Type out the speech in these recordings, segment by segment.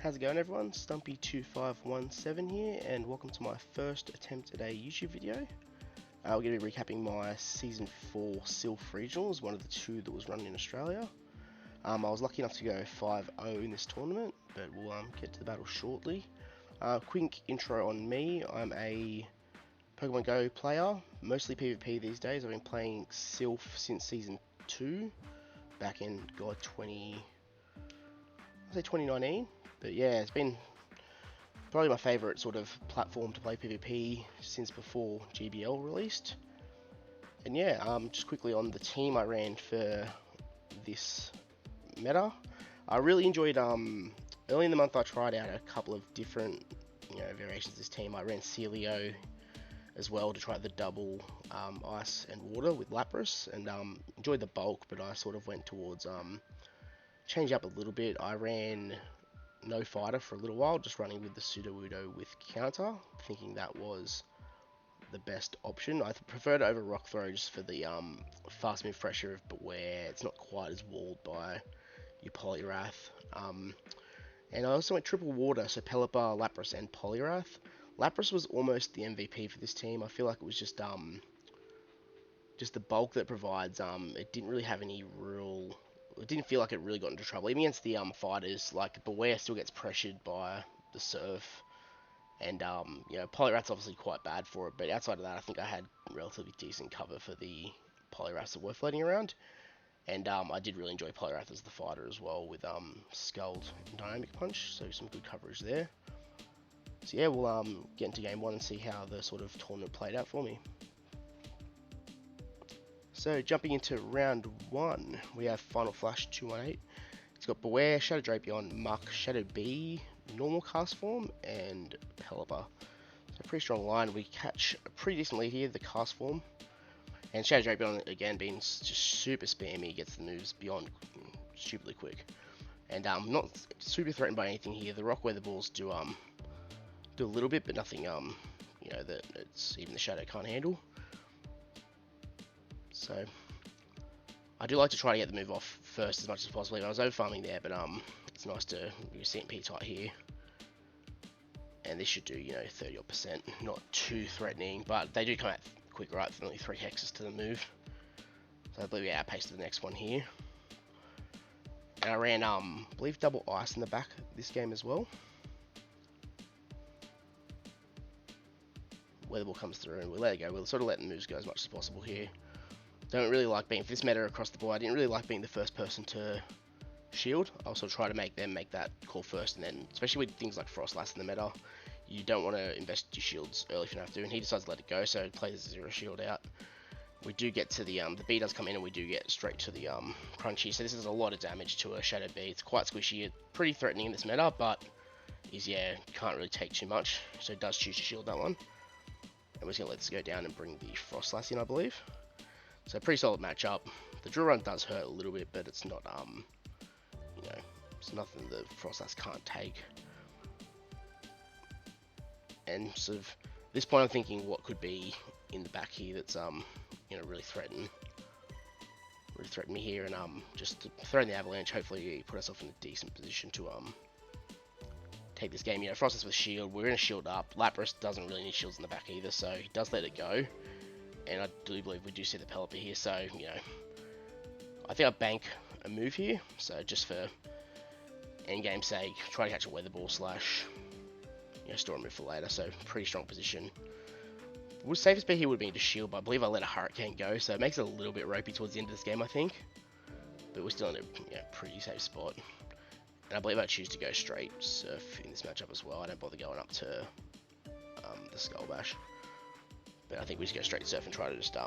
How's it going, everyone? Stumpy2517 here, and welcome to my first attempt at a YouTube video. We're going to be recapping my Season 4 Silph Regionals, one of the two that was run in Australia. I was lucky enough to go 5-0 in this tournament, but we'll get to the battle shortly. Quick intro on me. I'm a Pokemon Go player, mostly PvP these days. I've been playing Silph since Season 2, back in, 2019. But yeah, it's been probably my favourite sort of platform to play PvP since before GBL released. And yeah, just quickly on the team I ran for this meta. I really enjoyed, early in the month I tried out a couple of different, variations of this team. I ran Celio as well to try the double ice and water with Lapras, and enjoyed the bulk, but I sort of went towards change up a little bit. I ran no fighter for a little while, just running with the Sudowoodo with counter, thinking that was the best option. I preferred it over Rock Throw just for the fast move pressure of Beware. It's not quite as walled by your Poliwrath. And I also went triple water, so Pelipper, Lapras, and Poliwrath. Lapras was almost the MVP for this team. I feel like it was just the bulk that it provides. It didn't really have any real. It didn't feel like it really got into trouble. Even against the fighters, like Beware still gets pressured by the Silph, and Poliwrath's obviously quite bad for it. But outside of that, I think I had relatively decent cover for the Poliwraths that were floating around, and I did really enjoy Poliwrath as the fighter as well with Scald and Dynamic Punch, so some good coverage there. So yeah, we'll get into game one and see how the sort of tournament played out for me. So jumping into round 1, we have Final Flash 218. It's got Beware, Shadow Drapion, Muck, Shadow Bee, normal cast form, and Pelipper. So pretty strong line. We catch a pretty decent lead here, the cast form. And Shadow Drapion, again, being just super spammy, gets the moves beyond stupidly quick. And not super threatened by anything here. The Rock Weather Balls do a little bit, but nothing that it's even the Shadow can't handle. So I do like to try to get the move off first as much as possible. I was over farming there, but it's nice to use CMP tight here. And this should do 30%, not too threatening, but they do come out quick, right? Only 3 hexes to the move. So I believe we outpaced the next one here. And I ran I believe double ice in the back this game as well. Weather Ball comes through and we let it go. We'll sort of let the moves go as much as possible here. Don't really like being, for this meta across the board, I didn't really like being the first person to shield. I also try to make them make that call first, and then, especially with things like Frostlass in the meta, you don't want to invest your shields early if you don't have to, and he decides to let it go, so plays 0 shield out. We do get to the bee does come in, and we do get straight to the crunchy, so this is a lot of damage to a Shadow Bee. It's quite squishy, pretty threatening in this meta, but can't really take too much, so it does choose to shield that one. And we're just going to let this go down and bring the Frostlass in, I believe. So pretty solid matchup. The drill run does hurt a little bit, but it's not, it's nothing the Frostlass can't take. And sort of, at this point I'm thinking what could be in the back here that's, really threaten me here, and just throwing the Avalanche, hopefully put ourselves in a decent position to, take this game. Frostlass with shield, we're going to shield up. Lapras doesn't really need shields in the back either, so he does let it go. And I do believe we do see the Pelipper here, so, I think I bank a move here, so just for endgame sake, try to catch a Weather Ball slash, store a move for later, so pretty strong position. The safest bet here would be to shield, but I believe I let a Hurricane go, so it makes it a little bit ropey towards the end of this game, I think. But we're still in a pretty safe spot. And I believe I choose to go straight Surf in this matchup as well. I don't bother going up to the Skull Bash. But I think we just go straight Surf and try to just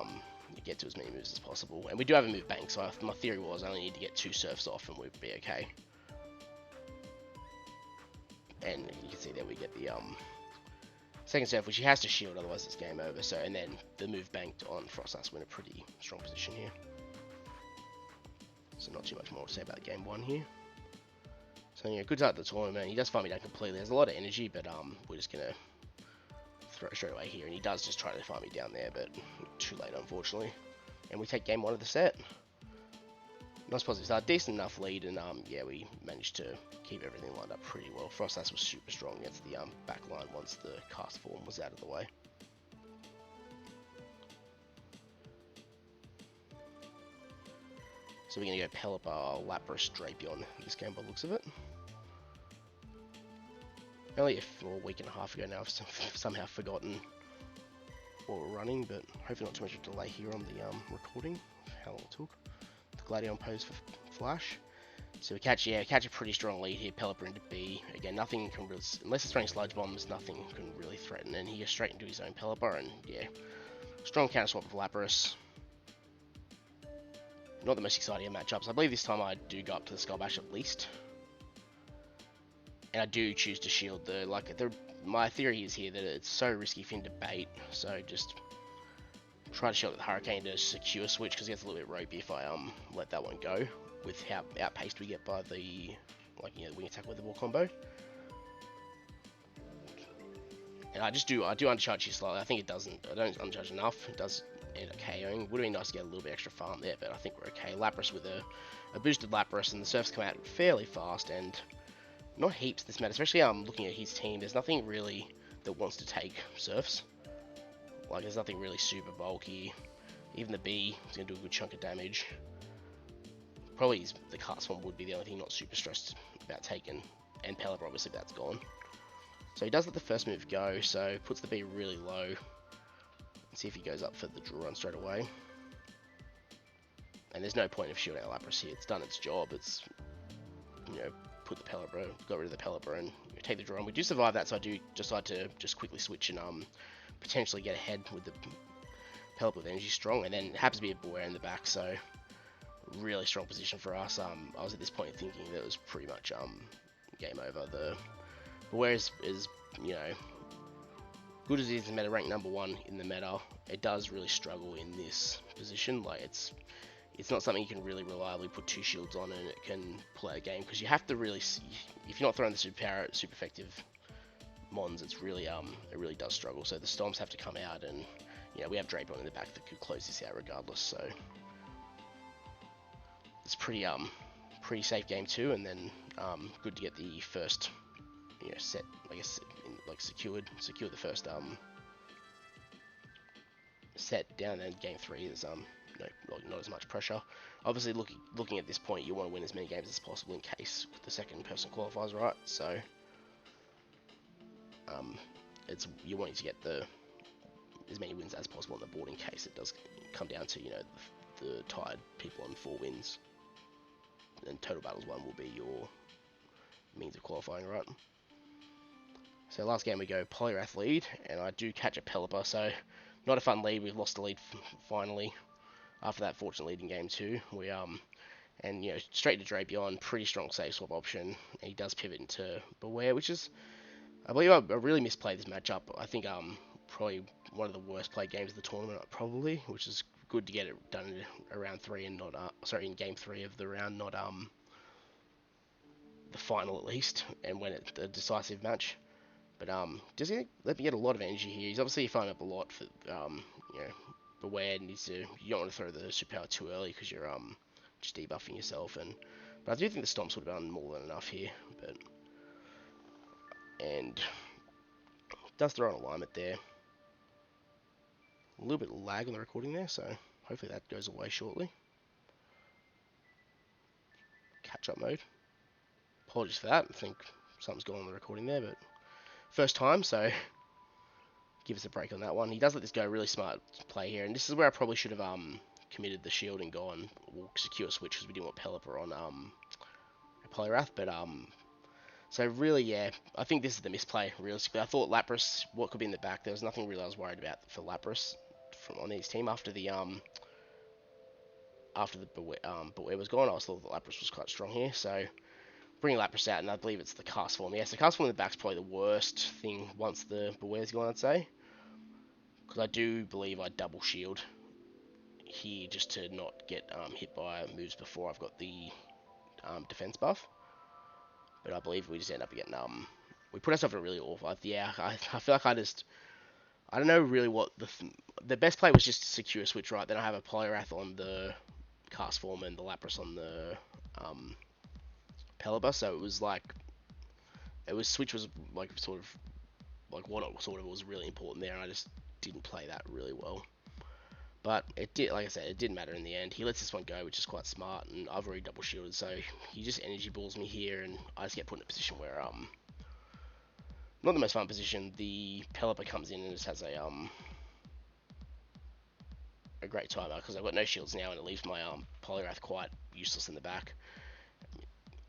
get to as many moves as possible. And we do have a move bank, so my theory was I only need to get 2 Surfs off and we'd be okay. And you can see there we get the second Surf, which he has to shield, otherwise it's game over. So, and then the move banked on Frostlass, we're in a pretty strong position here. So not too much more to say about game 1 here. So yeah, good start to the tournament. He does farm me down completely. There's a lot of energy, but we're just gonna throw it straight away here, and he does just try to farm me down there, but too late unfortunately. And we take game 1 of the set. nice positive start, decent enough lead, and yeah, we managed to keep everything lined up pretty well. Frostas was super strong against the back line once the cast form was out of the way. So we're going to go Pelipper, Lapras, Drapion this game by the looks of it. Only a week and a half ago now, I've somehow forgotten what we're running, but hopefully not too much of a delay here on the recording. How long it took. The Gladion pose for Flash. So we catch a pretty strong lead here. Pelipper into B. Again, nothing can really, unless it's throwing sludge bombs, nothing can really threaten. And he goes straight into his own Pelipper, and yeah, strong counter swap of Lapras. Not the most exciting of matchups. I believe this time I do go up to the Skull Bash at least. And I do choose to shield my theory is here that it's so risky for him to bait, so just try to shield the Hurricane to secure switch, because it gets a little bit ropey if I let that one go, with how outpaced we get by the wing attack with the ball combo. And I do undercharge here slightly. I think I don't undercharge enough. It does end up KOing. Would have been nice to get a little bit extra farm there, but I think we're okay. Lapras with a boosted Lapras, and the Silphs come out fairly fast, and not heaps this meta, especially looking at his team, there's nothing really that wants to take Silphs. Like, there's nothing really super bulky. Even the B is going to do a good chunk of damage. Probably the cast one would be the only thing not super stressed about taking, and Pelipper, obviously, that's gone. So he does let the first move go, so puts the B really low. See if he goes up for the drill run straight away. And there's no point of shielding out Lapras here. It's done its job. It's, put the Pelipper, got rid of the Pelipper, and take the drill run. We do survive that, so I do decide to just quickly switch and potentially get ahead with the Pelipper with Energy Strong, and then it happens to be a Beware in the back, so really strong position for us. I was at this point thinking that it was pretty much game over. The Beware is good as it is in meta, ranked #1 in the meta, it does really struggle in this position. Like, it's not something you can really reliably put 2 shields on and it can play a game, because you have to really see, if you're not throwing the super effective mons, it's really it really does struggle. So the Storms have to come out, and we have Drapion in the back that could close this out regardless. So it's pretty safe game 2, and then good to get the first set, I guess, secure the first set down, and game 3 is not as much pressure. Obviously, looking at this point, you want to win as many games as possible in case the second person qualifies, right? So you want to get as many wins as possible on the board in case it does come down to the tied people on 4 wins, and total battles 1 will be your means of qualifying, right? So last game we go Polyrath lead, and I do catch a Pelipper, so not a fun lead. We've lost the lead finally after that fortunate lead in game 2. We and straight to Drapion, pretty strong save swap option, and he does pivot into Beware, which is, I believe I really misplayed this matchup. I think probably one of the worst played games of the tournament, probably, which is good to get it done in round 3 and not in game 3 of the round, not the final at least, and when it's the decisive match. But does he let me get a lot of energy here? He's obviously firing up a lot for Beware needs to. You don't want to throw the superpower too early because you're just debuffing yourself. But I do think the Stomps would have done more than enough here. And does throw an alignment there. A little bit of lag on the recording there, so hopefully that goes away shortly. Catch up mode. Apologies for that. I think something's gone on the recording there, but first time, so give us a break on that one. He does let this go, really smart play here, and this is where I probably should have committed the shield and gone secure switch, because we didn't want Pelipper on Polyrath, but so really, yeah, I think this is the misplay, realistically. I thought Lapras, what could be in the back, there was nothing really I was worried about for Lapras on his team after the Beware was gone. I thought that Lapras was quite strong here, so bring Lapras out, and I believe it's the cast form. Yes, the cast form in the back's probably the worst thing once the Beware's gone, I'd say. Because I do believe I double shield here just to not get hit by moves before I've got the defense buff. But I believe we just end up getting we put ourselves in a really awful. Yeah, I feel like I don't know really what the best play was, just to secure switch, right? Then I have a Polyrath on the cast form and the Lapras on the Pelipper, so it was like switch was like sort of like what it sort of was really important there, and I just didn't play that really well. But it did, like I said, it didn't matter in the end. He lets this one go, which is quite smart, and I've already double shielded, so he just energy balls me here, and I just get put in a position where not the most fun position. The Pelipper comes in and just has a great timer because I've got no shields now, and it leaves my Poliwrath quite useless in the back.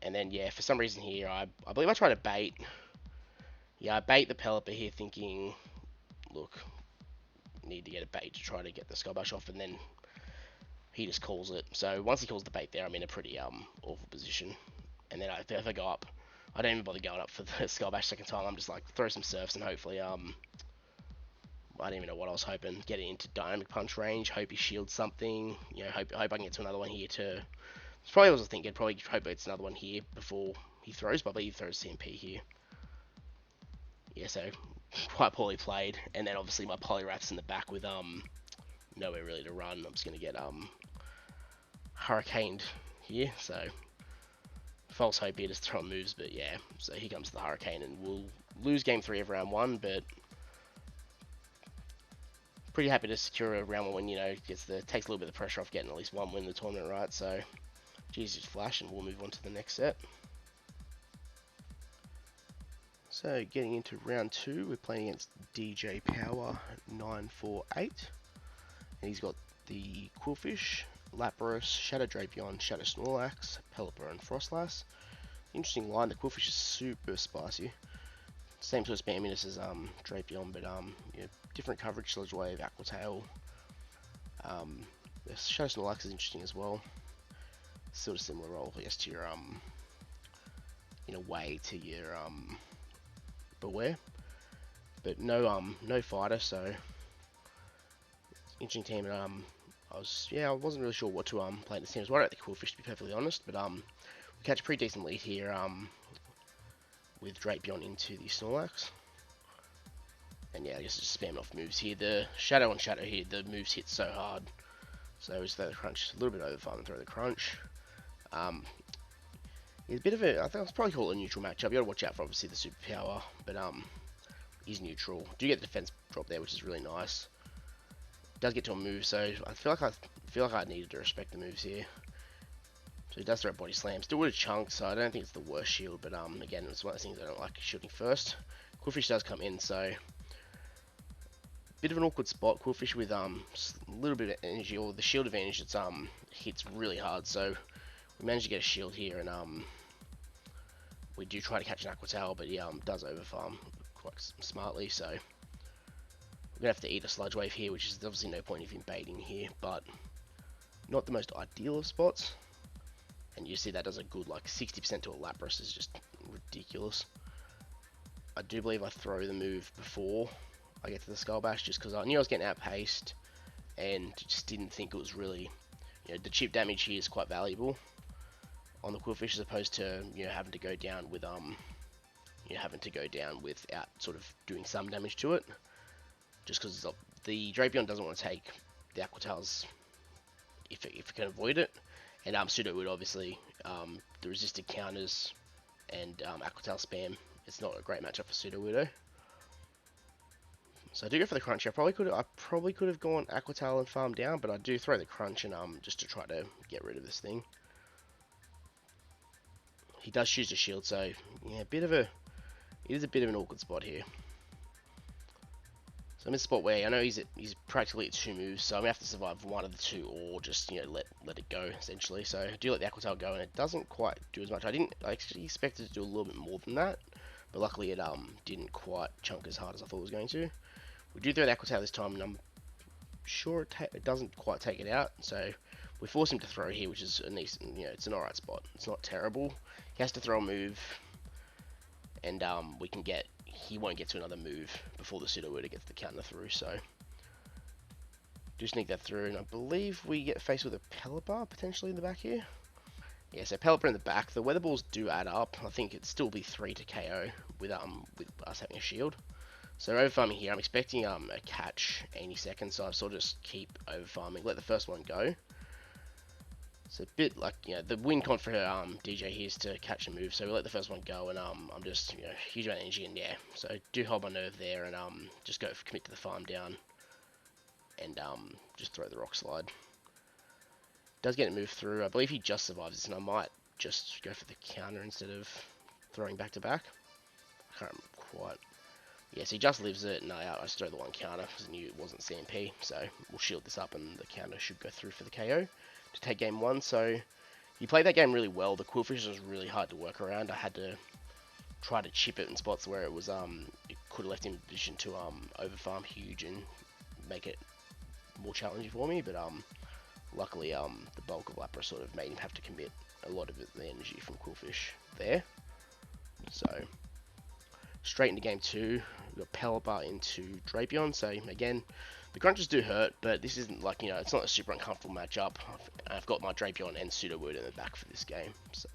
And then yeah, for some reason here, I believe I try to bait. Yeah, I bait the Pelipper here, thinking, look, need to get a bait to try to get the Skullbash off, and then he just calls it. So once he calls the bait there, I'm in a pretty awful position. And then if I go up, I don't even bother going up for the Skullbash second time. I'm just like, throw some Surfs and hopefully I don't even know what I was hoping. Get it into Dynamic Punch range. Hope he shields something. You know, hope I can get to another one here to. It's probably what I was thinking. Probably hope it's another one here before he throws. But I believe he throws CMP here. Yeah, so quite poorly played. And then obviously my Poliwrath's in the back with nowhere really to run. I'm just gonna get Hurricaned here. So false hope here, just throw moves. But yeah, so here comes the Hurricane, and we'll lose game 3 of round 1, but pretty happy to secure a round 1 win. You know, takes a little bit of pressure off getting at least 1 win in the tournament, right? So, Jesus flash, and we'll move on to the next set. So, getting into round 2, we're playing against DJ Power 948, and he's got the Quillfish, Lapras, Shadow Drapion, Shadow Snorlax, Pelipper, and Frostlass. Interesting line. The Quillfish is super spicy. Same sort of spamminess as Drapion, but yeah, different coverage, Sludge Wave, Aqua Tail. The Shadow Snorlax is interesting as well. Sort of similar role, I guess, to your in a way to your Beware, but no fighter, so interesting team. And I wasn't really sure what to play in this team. I was worried about the Quillfish, to be perfectly honest, but we catch a pretty decent lead here with Drapion into the Snorlax. And yeah, I guess just spamming off moves here. The Shadow on Shadow here, the moves hit so hard. So just throw the Crunch, a little bit over farm and throw the Crunch. It's a bit of a, I think I'll probably call it a neutral matchup. You gotta watch out for obviously the Superpower, but he's neutral. Do get the defense drop there, which is really nice. Does get to a move, so I feel like I needed to respect the moves here. So he does throw a Body Slam. Still with a chunk, so I don't think it's the worst shield, but again, it's one of those things I don't like shielding first. Quillfish does come in, so bit of an awkward spot. Quillfish with a little bit of energy, or the shield advantage. It's hits really hard, so we managed to get a shield here, and we do try to catch an Aqua Tail, but he does overfarm quite smartly, so we're gonna have to eat a Sludge Wave here, which is obviously no point in baiting here, but not the most ideal of spots. And you see that does a good like 60% to a Lapras is just ridiculous. I do believe I throw the move before I get to the Skull Bash, just because I knew I was getting outpaced and just didn't think it was really, you know, the chip damage here is quite valuable on the Quillfish as opposed to, you know, having to go down without sort of doing some damage to it, just because the Drapion doesn't want to take the Aqua Tails if it can avoid it. And Pseudo would obviously, the resisted counters and Aqua Tail spam, it's not a great matchup for Pseudo Widow. So I do go for the Crunch. I probably could have gone Aqua Tail and farmed down, but I do throw the Crunch and just to try to get rid of this thing. He does choose to shield, so yeah, it is a bit of an awkward spot here. So I'm in a spot where I know he's practically at 2 moves, so I'm gonna have to survive one of the 2, or just, you know, let it go essentially. So I do let the Aqua Tail go, and it doesn't quite do as much. I actually expected to do a little bit more than that, but luckily it didn't quite chunk as hard as I thought it was going to. We do throw the Aqua Tail this time, and I'm sure it doesn't quite take it out. So we force him to throw here, which is a nice, you know, it's an alright spot. It's not terrible. He has to throw a move, and he won't get to another move before the Pseudo Widow gets the counter through. So do sneak that through, and I believe we get faced with a Pelipper potentially in the back here. Yeah, so Pelipper in the back. The Weather Balls do add up. I think it'd still be 3 to KO with us having a shield. So overfarming here, I'm expecting a catch any second, so I sort of just keep overfarming, let the first one go. It's a bit like, the win con for DJ here is to catch a move, so we let the first one go, and I'm just, huge amount of energy, and yeah, so do hold my nerve there, and just commit to the farm down, and just throw the rock slide. Does get it moved through. I believe he just survives this, and I might just go for the counter instead of throwing back to back. I can't remember quite. Yeah, so he just lives it, and I just throw the one counter because I knew it wasn't CMP, so we'll shield this up, and the counter should go through for the KO to take game one. So he played that game really well. The Quillfish was really hard to work around. I had to try to chip it in spots where it was it could have left him in position to overfarm huge and make it more challenging for me, but luckily the bulk of Lapras sort of made him have to commit a lot of the energy from Quillfish there. So straight into game two, we've got Pelipper into Drapion. So again, the crunches do hurt, but this isn't like, it's not a super uncomfortable matchup. I've got my Drapion and Sudowoodo in the back for this game. So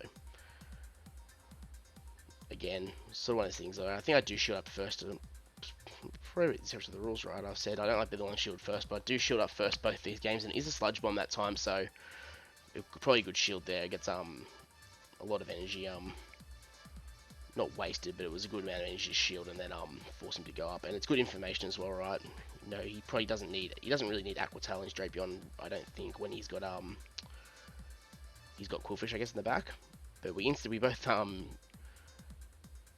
again, sort of one of those things. I think I do shield up first. Probably the rules right. I've said I don't like being the one shield first, but I do shield up first both these games, and it is a sludge bomb that time, so probably a good shield there. It gets a lot of energy not wasted, but it was a good amount of energy to shield and then force him to go up. And it's good information as well, right? He probably doesn't really need Aqua Tail in his Drapion, I don't think, when he's got Quillfish, I guess, in the back. But we both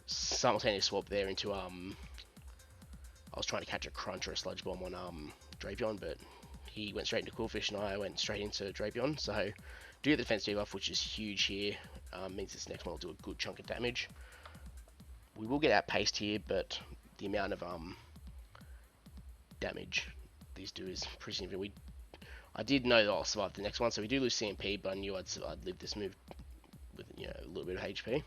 simultaneously swap there into I was trying to catch a crunch or a sludge bomb on Drapion, but he went straight into Quillfish and I went straight into Drapion. So do get the defense debuff, which is huge here. Means this next one will do a good chunk of damage. We will get outpaced here, but the amount of damage these do is pretty significant. I did know that I'll survive the next one, so we do lose CMP, but I knew I'd live this move with a little bit of HP.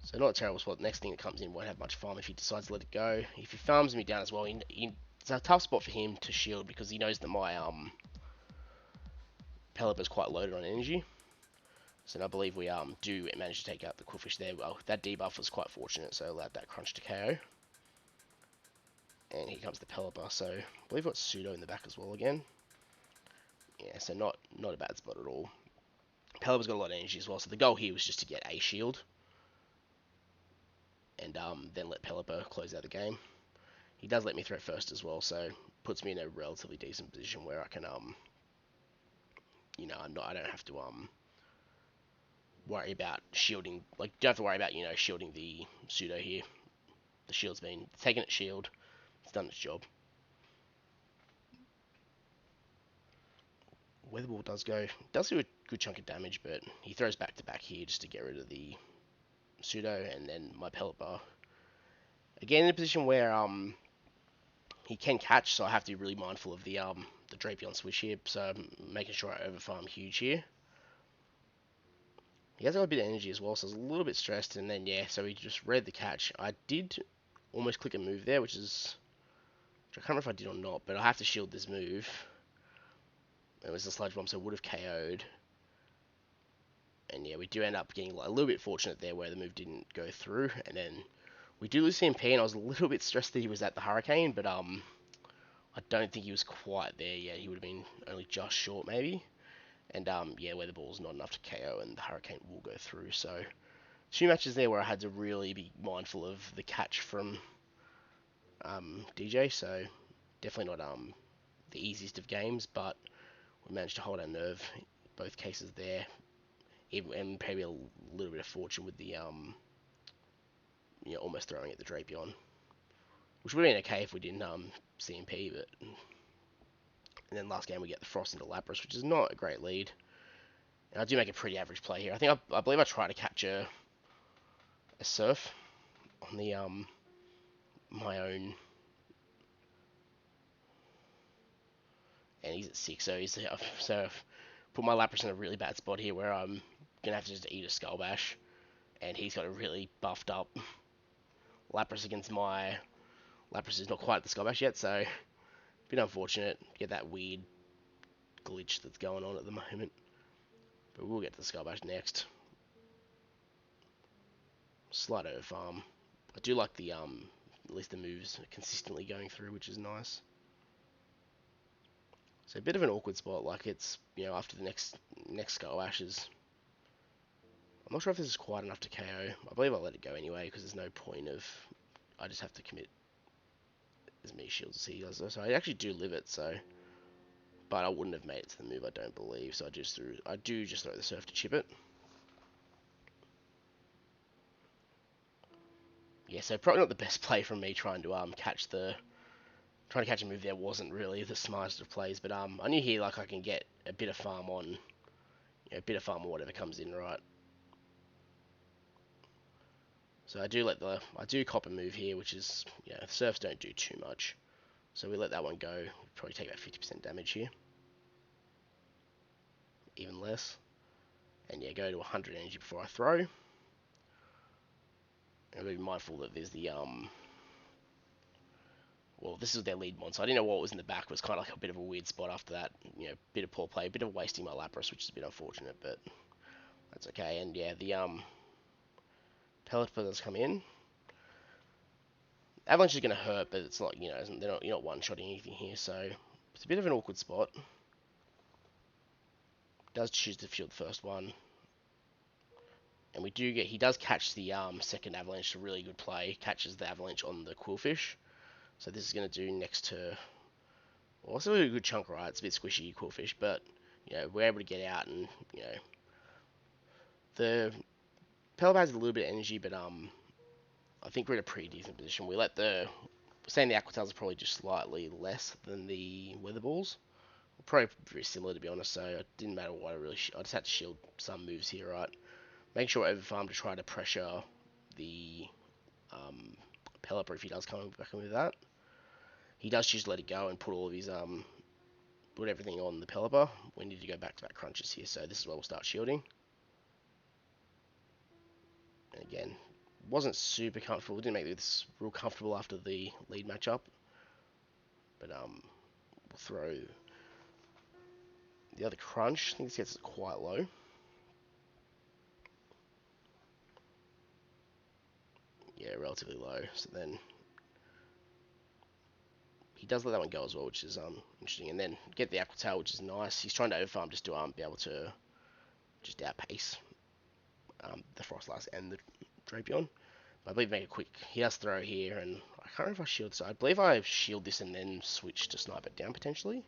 So not a terrible spot. The next thing that comes in won't have much farm if he decides to let it go. If he farms me down as well, it's a tough spot for him to shield because he knows that my Pelipper's quite loaded on energy. So I believe we do manage to take out the Quillfish there. Well, that debuff was quite fortunate, so allowed that crunch to KO. And here comes the Pelipper. So I believe we've got Pseudo in the back as well again. Yeah, so not a bad spot at all. Pelipper's got a lot of energy as well, so the goal here was just to get a shield. And then let Pelipper close out the game. He does let me throw first as well, so puts me in a relatively decent position where I can I don't have to worry about shielding. Like, don't have to worry about shielding the Pseudo here. The shield's been taken its shield. It's done its job. Weather Ball does do a good chunk of damage, but he throws back to back here just to get rid of the Pseudo, and then my Pelipper again in a position where he can catch, so I have to be really mindful of the Drapion switch here, so I'm making sure I overfarm huge here. He has got a bit of energy as well, so I was a little bit stressed, and then yeah, so he just read the catch. I did almost click a move there, which I can't remember if I did or not, but I have to shield this move. It was the sludge bomb, so it would have KO'd. And yeah, we do end up getting a little bit fortunate there where the move didn't go through, and then we do lose CMP, and I was a little bit stressed that he was at the Hurricane, but I don't think he was quite there yet. He would have been only just short, maybe. And yeah, Weather Ball's not enough to KO, and the Hurricane will go through. So 2 matches there where I had to really be mindful of the catch from DJ. So definitely not the easiest of games, but we managed to hold our nerve in both cases there, and maybe a little bit of fortune with the almost throwing at the Drapion, which would have been okay if we didn't CMP, but. And then last game we get the Frost into Lapras, which is not a great lead. And I do make a pretty average play here. I believe I try to capture a Silph on the my own, and he's at 6, so I've put my Lapras in a really bad spot here where I'm gonna have to just eat a Skull Bash, and he's got a really buffed up Lapras against my Lapras is not quite at the Skull Bash yet, so a bit unfortunate. Get that weird glitch that's going on at the moment. But we'll get to the Skull Bash next. Slight over farm. I do like the at least the moves consistently going through, which is nice. So a bit of an awkward spot, like it's, after the next Skull Ashes. I'm not sure if this is quite enough to KO. I believe I'll let it go anyway, because there's no point of... I just have to commit as many shields as he does. So I actually do live it, so... But I wouldn't have made it to the move, I don't believe. So I do just throw the Silph to chip it. Yeah, so probably not the best play from me trying to catch a move there wasn't really the smartest of plays, but I knew here like I can get a bit of farm on, a bit of farm or whatever comes in, right? So I do cop a move here, which is, Silphs don't do too much. So we let that one go. Probably take about 50% damage here. Even less. And yeah, go to 100 energy before I throw. And be mindful that there's the, well, this is their lead mon, so I didn't know what was in the back. It was kind of like a bit of a weird spot after that. Bit of poor play, a bit of wasting my Lapras, which is a bit unfortunate, but that's okay. And yeah, the, Pellet does come in. Avalanche is going to hurt, but it's not, you're not one-shotting anything here, so it's a bit of an awkward spot. Does choose to field the first one. And he does catch the second Avalanche, a really good play. Catches the Avalanche on the Quillfish. So this is going to do next to, well, it's a good chunk, right? It's a bit squishy, Quillfish, but, we're able to get out and, the Pellet has a little bit of energy, but, I think we're in a pretty decent position. We let saying the Aquatails are probably just slightly less than the Weather Balls. Probably very similar, to be honest, so it didn't matter what I just had to shield some moves here, right? Make sure I overfarm to try to pressure the Pelipper if he does come back with that. He does choose to let it go and put all of his put everything on the Pelipper. We need to go back to back crunches here, so this is where we'll start shielding. And again, wasn't super comfortable. Didn't make this real comfortable after the lead matchup, but we'll throw the other crunch. I think this gets it quite low. Yeah, relatively low. So then he does let that one go as well, which is interesting. And then get the Aquatail, which is nice. He's trying to overfarm just to be able to just outpace the Frostlass and the Drapion. But I believe make a quick. He does throw here, and I can't remember if I shield. So I believe I shield this and then switch to snipe it down potentially.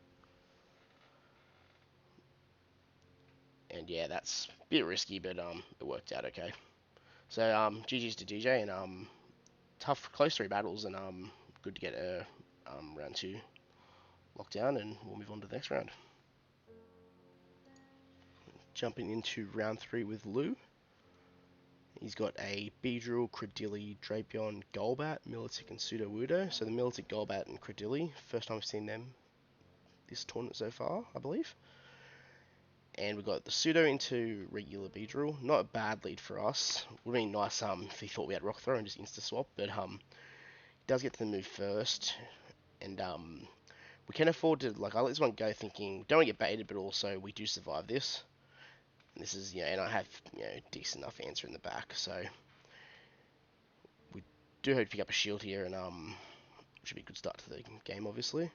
And yeah, that's a bit risky, but it worked out okay. So GG's to DJ, and tough, close 3 battles, and good to get a round 2 locked down, and we'll move on to the next round. Jumping into round 3 with Lou. He's got a Beedrill, Credilli, Drapion, Golbat, Milotic, and Sudowoodo. So the Milotic, Golbat, and Credilli, first time I've seen them this tournament so far, I believe. And we've got the Pseudo into regular Beedrill. Not a bad lead for us. Would have been nice if he thought we had Rock Throw and just insta-swap, but he does get to the move first. And we can afford to, I let this one go thinking, don't want to get baited, but also we do survive this. And this is, and I have, decent enough answer in the back, so we do hope to pick up a shield here, and should be a good start to the game, obviously.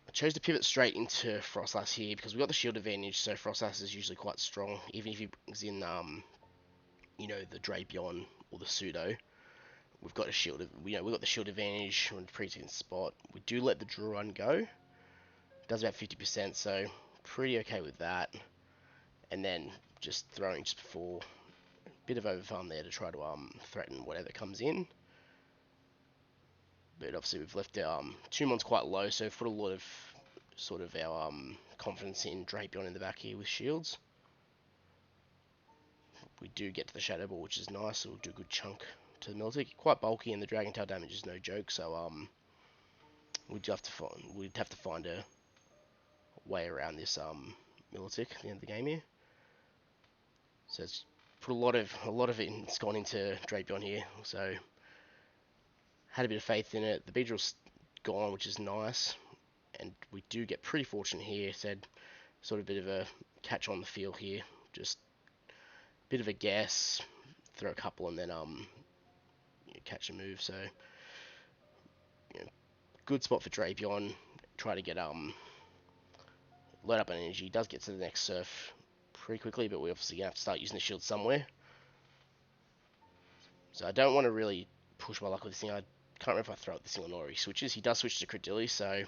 I chose to pivot straight into Frostlass here because we got the shield advantage, so Frostlass is usually quite strong, even if he brings in, the Drapion or the Pseudo. We've got a shield, we've got the shield advantage on a pretty decent spot. We do let the Drill Run go. It does about 50%, so pretty okay with that. And then just throwing just before, a bit of overfarm there to try to threaten whatever comes in. But obviously we've left our 2 mons quite low, so we've put a lot of sort of our confidence in Drapion in the back here with shields. We do get to the Shadow Ball, which is nice, so we'll do a good chunk to the Milotic. Quite bulky, and the Dragon Tail damage is no joke, so we'd have to find a way around this Milotic at the end of the game here. So it's put a lot of it's gone into Drapion here, so had a bit of faith in it. The Beedrill's gone, which is nice, and we do get pretty fortunate here. Said sort of a bit of a catch on the field here, just a bit of a guess, throw a couple, and then catch a move. So good spot for Drapion, try to get load up on energy. He does get to the next surf pretty quickly, but we obviously have to start using the shield somewhere. So I don't want to really push my luck with this thing. I can't remember if I throw out this thing or not, or he switches. He does switch to crit dilly, so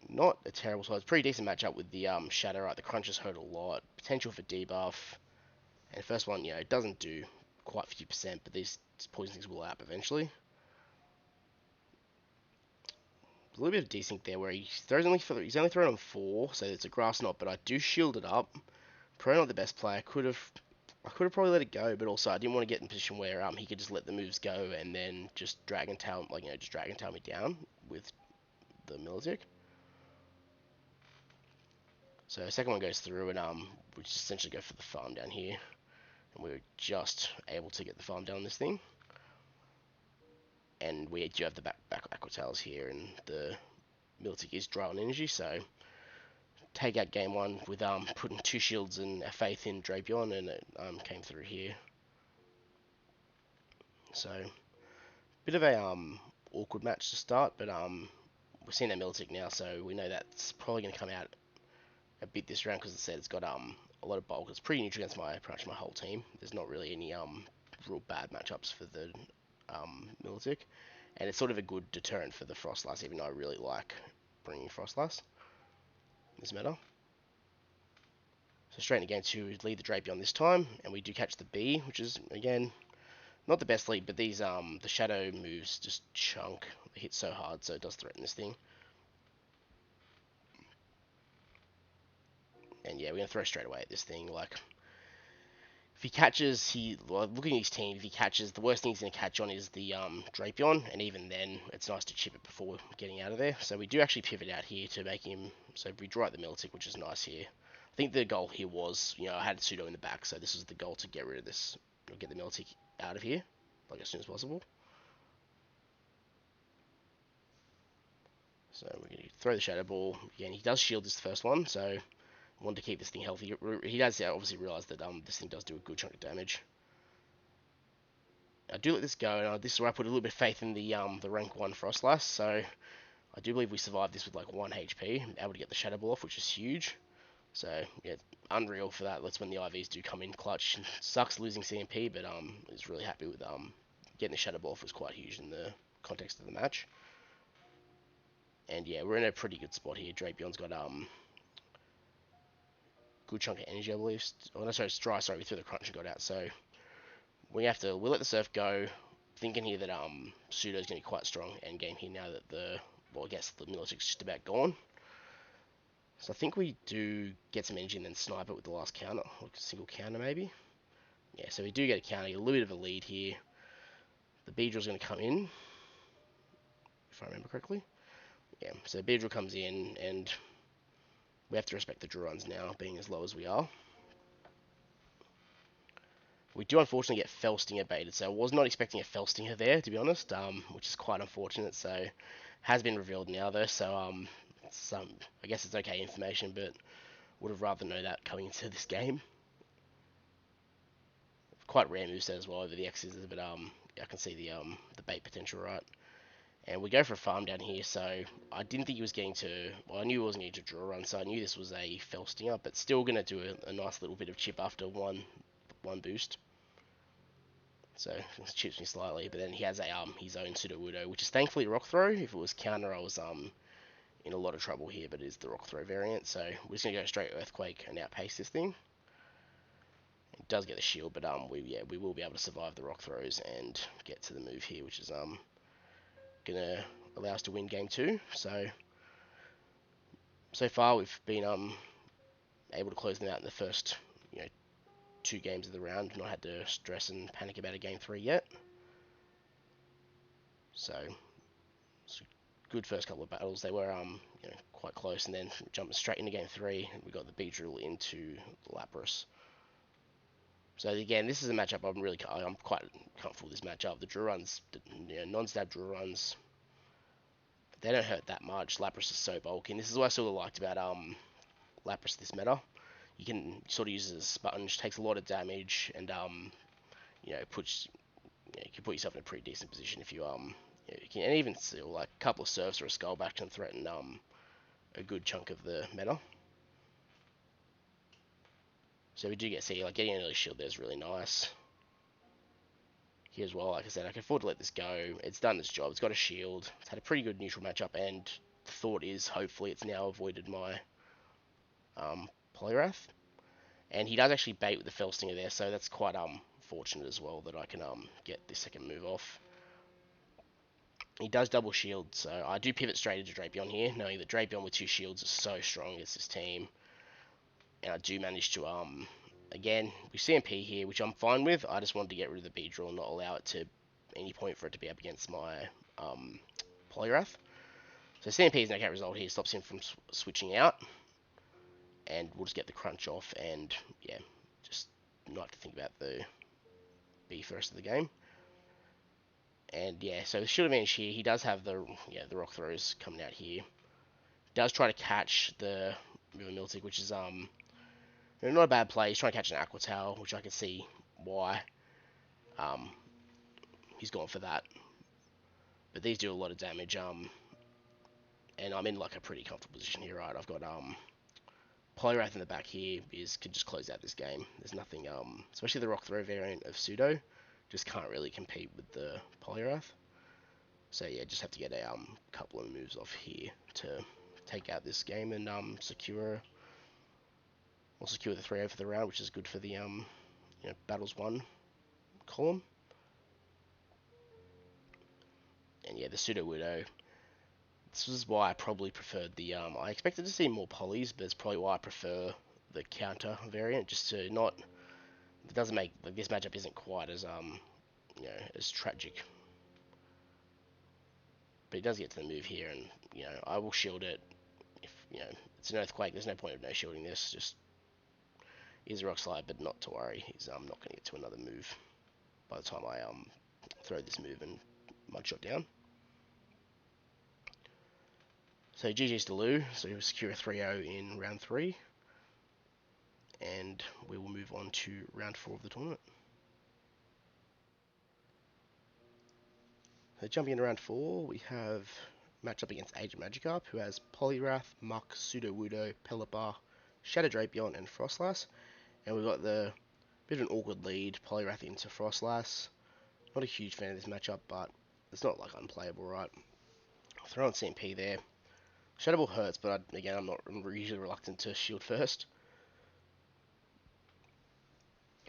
not a terrible side. It's a pretty decent matchup with the Shadow, right? The crunches hurt a lot. Potential for debuff. And the first one, it doesn't do quite 50%, but these poison things will up eventually. A little bit of desync there where he's only thrown on 4, so it's a grass knot, but I do shield it up. Probably not the best play. I could have probably let it go, but also I didn't want to get in a position where he could just let the moves go and then just Dragon Tail, just Dragon Tail me down with the Militic. So second one goes through, and we just essentially go for the farm down here, and we were just able to get the farm down this thing. And we do have the back Aqua Tails here, and the Militic is dry on energy, so take out game 1 with putting 2 shields and a faith in Drapion, and it came through here. So bit of a awkward match to start, but we're seeing that Militic now, so we know that's probably going to come out a bit this round, because as I said, it's got a lot of bulk. It's pretty neutral against my whole team. There's not really any real bad matchups for the Militic, and it's sort of a good deterrent for the Frostlass, even though I really like bringing Frostlass in this meta. So straight into game 2, lead the Drapion this time, and we do catch the B, which is, again, not the best lead, but these the Shadow moves just chunk. They hit so hard, so it does threaten this thing. And yeah, we're going to throw straight away at this thing. Like, if he catches, looking at his team, if he catches, the worst thing he's going to catch on is the Drapion, and even then, it's nice to chip it before getting out of there. So we do actually pivot out here to make him, so we draw out the Militic, which is nice here. I think the goal here was, I had Pseudo in the back, so this was the goal to get rid of this, get the Militic out of here, like as soon as possible. So we're going to throw the Shadow Ball. Again, he does shield this first one, so I want to keep this thing healthy. He does obviously realise that this thing does do a good chunk of damage. I do let this go, and this is where I put a little bit of faith in the rank 1 Frostlass, so I do believe we survived this with like 1 HP, able to get the Shadow Ball off, which is huge. So, yeah, unreal for that. That's when the IVs do come in clutch. Sucks losing CMP, but is really happy with getting the Shadow Ball off was quite huge in the context of the match. And yeah, we're in a pretty good spot here. Drapion's got good chunk of energy, I believe. Oh no, sorry, it's dry. Sorry, we threw the crunch and got out. So we'll let the surf go. Thinking here that Pseudo's gonna be quite strong end game here now that I guess the Militic's just about gone. So I think we do get some energy and then snipe it with the last counter, like a single counter maybe. Yeah, so we do get a counter, get a little bit of a lead here. The Beedrill's going to come in, if I remember correctly. Yeah, so Beedrill comes in, and we have to respect the drill runs now, being as low as we are. We do unfortunately get Fell Stinger baited, so I was not expecting a Fell Stinger there, to be honest, which is quite unfortunate. So has been revealed now though, so I guess it's okay information, but would have rather know that coming into this game. Quite rare moveset as well over the X's, but I can see the bait potential, right? And we go for a farm down here, so I didn't think he was getting to, well, I knew he wasn't going to draw a run, so I knew this was a Fell Stinger, but still going to do a nice little bit of chip after one boost. So it chips me slightly, but then he has his own Sudowoodo, which is thankfully Rock Throw. If it was counter, I was in a lot of trouble here, but it is the Rock Throw variant, so we're just going to go straight Earthquake and outpace this thing. It does get the shield, but we will be able to survive the Rock Throws and get to the move here, which is gonna allow us to win game 2. So far we've been able to close them out in the first 2 games of the round. We've not had to stress and panic about a game 3 yet. So it's a good first couple of battles. They were quite close, and then jumping straight into game 3, we got the Beedrill into Lapras. So again, this is a matchup I'm quite comfortable with this matchup. The drill runs, non-stab drill runs, they don't hurt that much. Lapras is so bulky, and this is what I sort of liked about Lapras this meta. You can sort of use it as a sponge, takes a lot of damage, and you can put yourself in a pretty decent position if you you can, and even still, like a couple of Silphs or a Skullback can threaten a good chunk of the meta. So we do get see like getting an early shield there is really nice. Here as well, like I said, I can afford to let this go. It's done its job. It's got a shield. It's had a pretty good neutral matchup, and the thought is hopefully it's now avoided my Polyrath. And he does actually bait with the Felstinger there, so that's quite fortunate as well that I can get this second move off. He does double shield, so I do pivot straight into Drapion here, knowing that Drapion with 2 shields is so strong against this team. And I do manage to again, we CMP here, which I'm fine with. I just wanted to get rid of the Beedrill and not allow it to any point for it to be up against my Polyrath. So CMP is an okay result here, stops him from switching out, and we'll just get the crunch off, and yeah, just not have to think about the B for the rest of the game. And yeah, so the Shield Advantage here, he does have the Rock Throws coming out here. Does try to catch the River Miltic, which is not a bad play. He's trying to catch an Aqua Tail, which I can see why he's gone for that. But these do a lot of damage, and I'm in like a pretty comfortable position here, right? I've got Polyrath in the back here can just close out this game. There's nothing, especially the Rock Throw variant of Pseudo, just can't really compete with the Polyrath. So yeah, just have to get a couple of moves off here to take out this game and secure the 3-0 for the round, which is good for the battles won column. And yeah, the Pseudo Widow. This is why I probably preferred the I expected to see more polys, but it's probably why I prefer the counter variant, just to not. It doesn't make like this matchup isn't quite as as tragic. But he does get to the move here, and I will shield it. If it's an earthquake, there's no point of no shielding this. Just is a rock slide, but not to worry. He's not going to get to another move by the time I throw this move and mudshot down. So GG's to Lou. So he'll secure a 3-0 in round 3, and we will move on to round 4 of the tournament. So jumping into round 4, we have match up against Age of Magikarp, who has Polyrath, Muck, Sudowoodo, Pelipper, Shadow Drapion, and Frostlass. And we've got the bit of an awkward lead, Polyrath into Frostlass. Not a huge fan of this matchup, but it's not like unplayable, right? I'll throw on CMP there. Shadow Ball hurts, but I'm usually reluctant to shield first.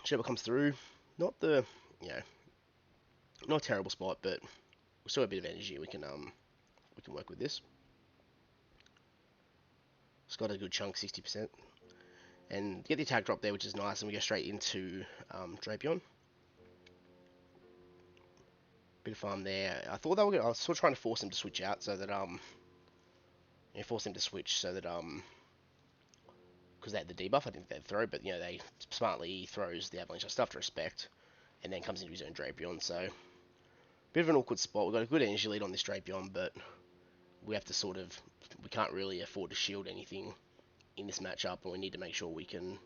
Shadow Ball comes through. Not the, not a terrible spot, but we still have a bit of energy. We can work with this. It's got a good chunk, 60%. And get the attack drop there, which is nice, and we go straight into Drapion. Bit of farm there. I thought I was sort of trying to force him to switch out so that force him to switch so that because they had the debuff, I think they'd throw, but they smartly throws the avalanche stuff to respect, and then comes into his own Drapion. So bit of an awkward spot. We've got a good energy lead on this Drapion, but we have to we can't really afford to shield anything in this matchup, and we need to make sure we can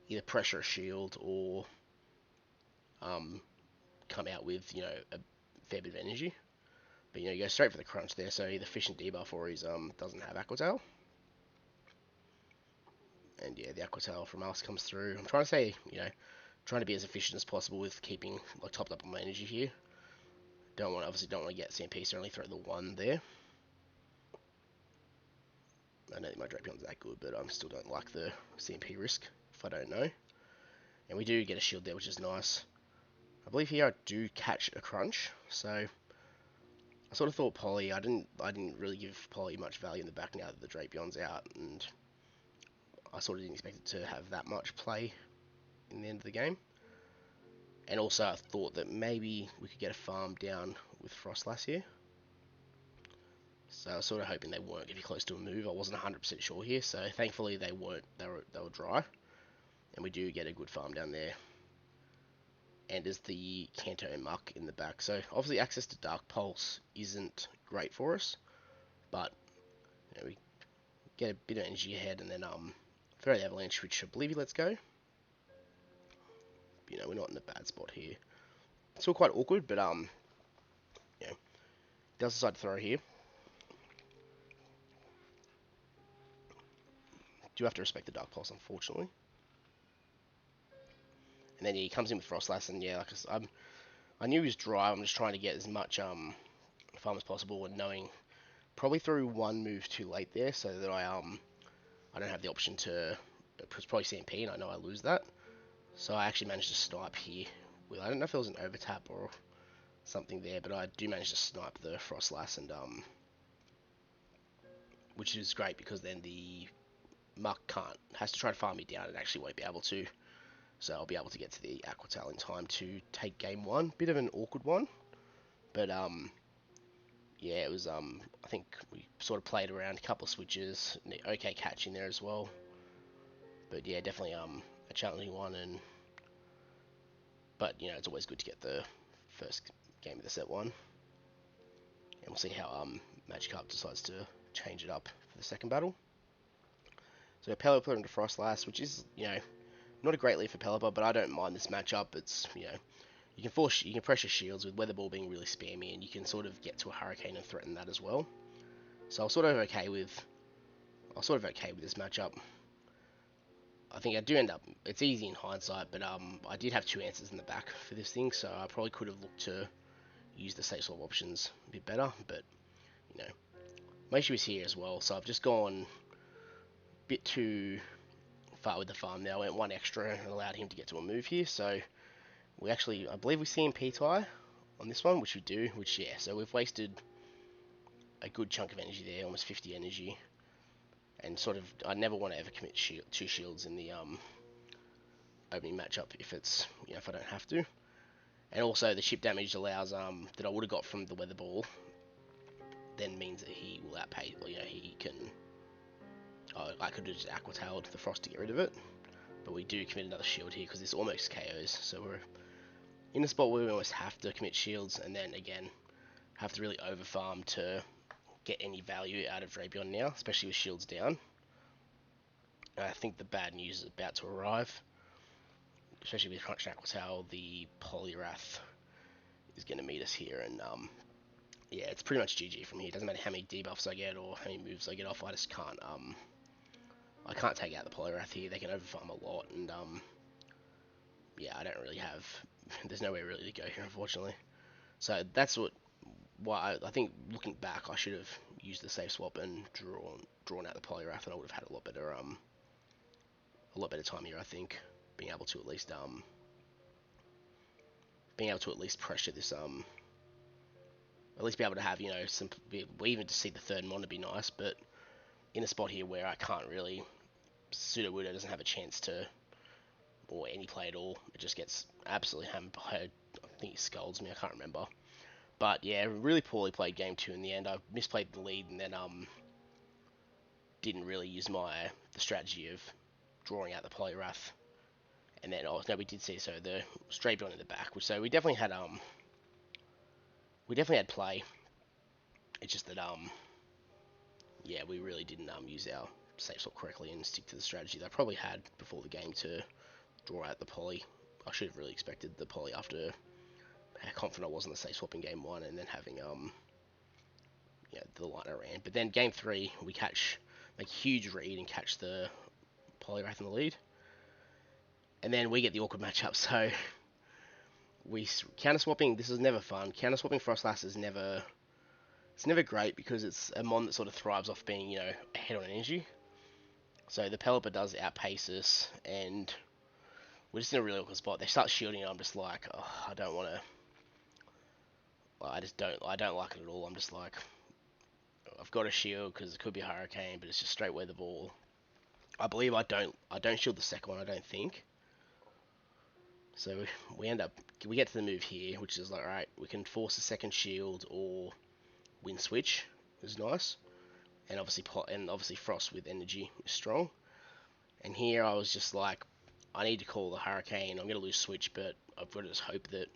either pressure a shield or come out with a fair bit of energy. But you go straight for the crunch there, so either efficient debuff or he's doesn't have Aqua Tail. And yeah, the Aqua Tail from us comes through. I'm trying to say, trying to be as efficient as possible with keeping like topped up on my energy here. Obviously don't want to get CMP, so only throw the 1 there. I don't think my Drapion's that good, but I still don't like the CMP risk if I don't know. And we do get a shield there, which is nice. I believe here I do catch a crunch, so I sort of thought Poly. I didn't really give Poly much value in the back now that the Drapion's out, and I sort of didn't expect it to have that much play in the end of the game. And also I thought that maybe we could get a farm down with Frostlass here. So I was sort of hoping they weren't getting close to a move. I wasn't 100% sure here, so thankfully they weren't. They were dry, and we do get a good farm down there. And there's the Kanto and Muck in the back. So obviously access to Dark Pulse isn't great for us, but we get a bit of energy ahead, and then throw the Avalanche, which I believe he lets go. We're not in a bad spot here. Still quite awkward, but does decide to throw here. Do have to respect the Dark Pulse, unfortunately. And then he comes in with Frostlass, and yeah, I knew he was dry. I'm just trying to get as much farm as possible, and knowing probably threw one move too late there, so that I don't have the option to. It was probably CMP, and I know I lose that. So I actually managed to snipe here. I don't know if it was an overtap or something there, but I do manage to snipe the Frostlass, and which is great because then the Muck has to try to farm me down and actually won't be able to. So I'll be able to get to the Aquatal in time to take game one. Bit of an awkward one, but yeah, it was I think we sort of played around a couple of switches, okay catch in there as well. But yeah, definitely a challenging one, but you know, it's always good to get the first game of the set one. And we'll see how Magikarp decides to change it up for the second battle. So Pelipper into Frostlass, which is, you know, not a great lead for Pelipper, but I don't mind this matchup. It's, you know, you can pressure shields with Weather Ball being really spammy, and you can sort of get to a Hurricane and threaten that as well. So I was sort of okay with this matchup. I think I do end up, it's easy in hindsight, but I did have two answers in the back for this thing, so I probably could have looked to use the safe swap options a bit better, but, you know, my issue is here as well, so I've just gone a bit too far with the farm there. I went one extra and allowed him to get to a move here, so we actually, I believe we CMP tie on this one, which we do, which, yeah, so we've wasted a good chunk of energy there, almost 50 energy, and sort of, I never want to ever commit two shields in the opening matchup if it's, you know, if I don't have to. And also the chip damage allows that I would have got from the Weather Ball, then means that he will outpay, you know, he can, I could have just Aquatailed the Frost to get rid of it, but we do commit another shield here because this almost KOs, so we're in a spot where we almost have to commit shields, and then again have to really overfarm to get any value out of Drapion now, especially with shields down. And I think the bad news is about to arrive, especially with Crunch and Aquatail. The Poliwrath is going to meet us here, and yeah, it's pretty much GG from here. It doesn't matter how many debuffs I get or how many moves I get off, I just can't I can't take out the Poliwrath here. They can overfarm a lot, and yeah, I don't really have, there's nowhere really to go here, unfortunately. So that's why I think, looking back, I should have used the safe swap and drawn out the Poliwrath, and I would have had a lot better time here, I think, being able to at least pressure this at least be able to have, you know, even to see the third mon would be nice, but in a spot here where I can't really, Sudowoodo doesn't have a chance to, or any play at all, it just gets absolutely hammered by, I think he scolds me, I can't remember. But yeah, really poorly played game 2 in the end. I misplayed the lead, and then didn't really use the strategy of drawing out the Poliwrath. And then, oh no, we did see, so the Strabion in the back, so we definitely had play. It's just that yeah, we really didn't use our safe swap correctly and stick to the strategy that I probably had before the game to draw out the Poly. I should have really expected the Poly after how confident I was in the safe swap in game 1, and then having yeah, the line I ran. But then game 3, we make a huge read and catch the Poliwrath in the lead. And then we get the awkward matchup, so we counter swapping. This is never fun. Counter swapping Frostlass is never, it's never great because it's a mon that sort of thrives off being, you know, ahead on energy. So the Pelipper does outpace us, and we're just in a really awkward spot. They start shielding, and I'm just like, oh, I don't want to. I don't like it at all. I'm just like, I've got a shield because it could be a Hurricane, but it's just straight Weather Ball. I believe I don't shield the second one, I don't think. So we get to the move here, which is like, alright, we can force a second shield or win switch, is nice. And obviously Frost with energy is strong. And here I was just like, I need to call the Hurricane. I'm going to lose switch, but I've got to just hope that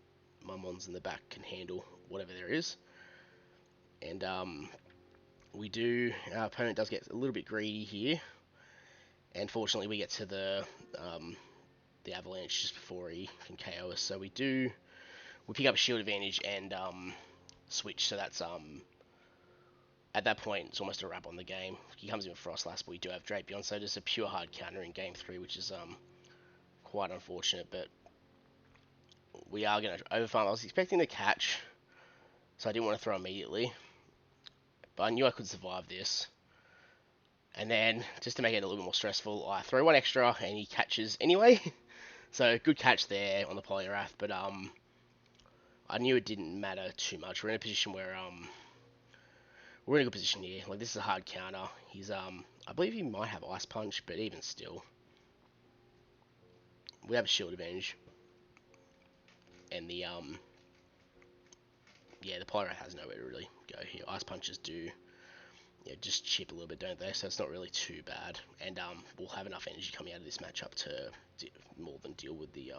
my mons in the back can handle whatever there is. And our opponent does get a little bit greedy here. And fortunately we get to the Avalanche just before he can KO us. So we pick up a shield advantage and switch. So that's at that point, it's almost a wrap on the game. He comes in with Frostlass, but we do have Drapion, so just a pure hard counter in game 3, which is quite unfortunate, but we are going to overfarm. I was expecting to catch, so I didn't want to throw immediately, but I knew I could survive this. And then, just to make it a little bit more stressful, I throw one extra, and he catches anyway. So, good catch there on the Poliwrath, but I knew it didn't matter too much. We're in a position where we're in a good position here. Like, this is a hard counter. He's I believe he might have Ice Punch, but even still, we have a shield advantage. And the yeah, the Poliwrath has nowhere to really go here. Ice Punches do, yeah, just chip a little bit, don't they? So it's not really too bad. And we'll have enough energy coming out of this matchup to more than deal with the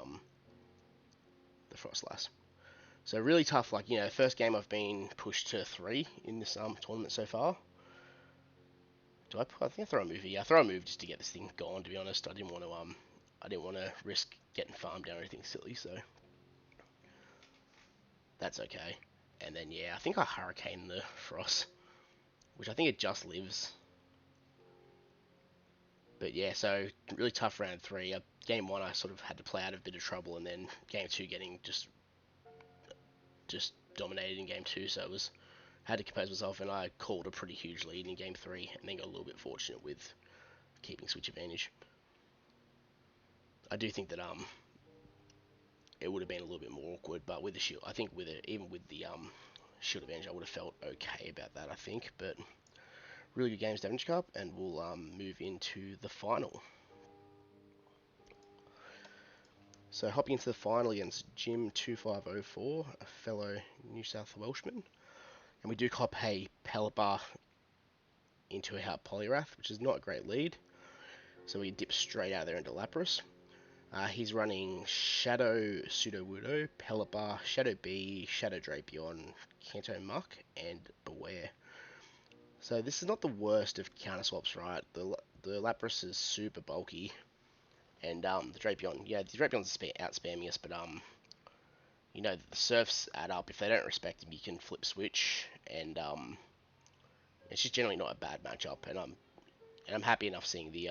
Frostlass. So really tough. Like, you know, first game I've been pushed to 3 in this tournament so far. I think I throw a move here. I throw a move just to get this thing gone. To be honest, I didn't want to risk getting farmed down or anything silly. So that's okay. And then yeah, I think I Hurricane the Frost, which I think it just lives. But yeah, so really tough round 3. Game 1 I sort of had to play out of a bit of trouble, and then game 2 getting just dominated in game 2. So it was had to compose myself, and I called a pretty huge lead in game 3, and then got a little bit fortunate with keeping switch advantage. I do think that it would have been a little bit more awkward, but with the shield, I think with it, even with the shield advantage, I would have felt okay about that. I think, but really good games, Devonshire Cup, and we'll move into the final. So hopping into the final against Jim2504, a fellow New South Welshman, and we do cop a Pelipper into a Poliwrath, which is not a great lead. So we dip straight out there into Lapras. He's running Shadow Sudowoodo, Pelipper, Shadow Bee, Shadow Drapion, Kanto Muck, and Beware. So this is not the worst of counter swaps, right? The Lapras is super bulky, and the Drapion, yeah, the Drapion's out spamming us, but you know, the Surfs add up. If they don't respect him, you can flip switch, and it's just generally not a bad matchup. And I'm happy enough seeing the